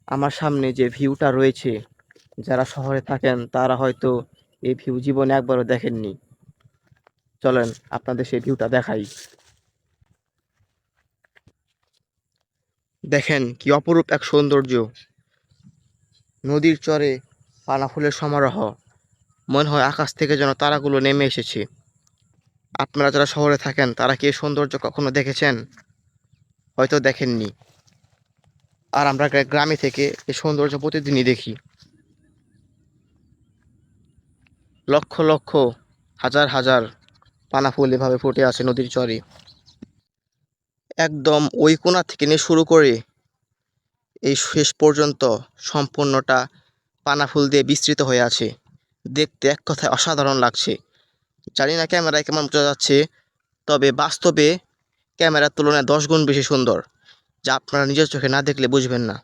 আমার সামনে যে ভিউটা রয়েছে, যারা শহরে থাকেন তারা হয়তো এই ভিউ জীবনে একবারও দেখেননি। চলেন আপনাদের সেই ভিউটা দেখাই। দেখেন কি অপরূপ এক সৌন্দর্য, নদীর চরে পানা ফুলের সমারোহ। মনে হয় আকাশ থেকে যেন তারাগুলো নেমে এসেছে। আপনারা যারা শহরে থাকেন তারা কি এই সৌন্দর্য কখনো দেখেছেন? হয়তো দেখেননি। আর আমরা গ্রামে থেকে এই সৌন্দর্য প্রতিদিনই দেখি। লক্ষ লক্ষ, হাজার হাজার পানা ফুল এভাবে ফুটে আছে নদীর চরে। একদম ওই কোণা থেকে নিয়ে শুরু করে এই শেষ পর্যন্ত সম্পূর্ণটা পানা ফুল দিয়ে বিস্তৃত হয়ে আছে। দেখতে এক কথায় অসাধারণ লাগছে। জানি না ক্যামেরায় কেমন বোঝা যাচ্ছে, তবে বাস্তবে ক্যামেরার তুলনায় 10 গুণ বেশি সুন্দর, যা আপনারা নিজের চোখে না দেখলে বুঝবেন না।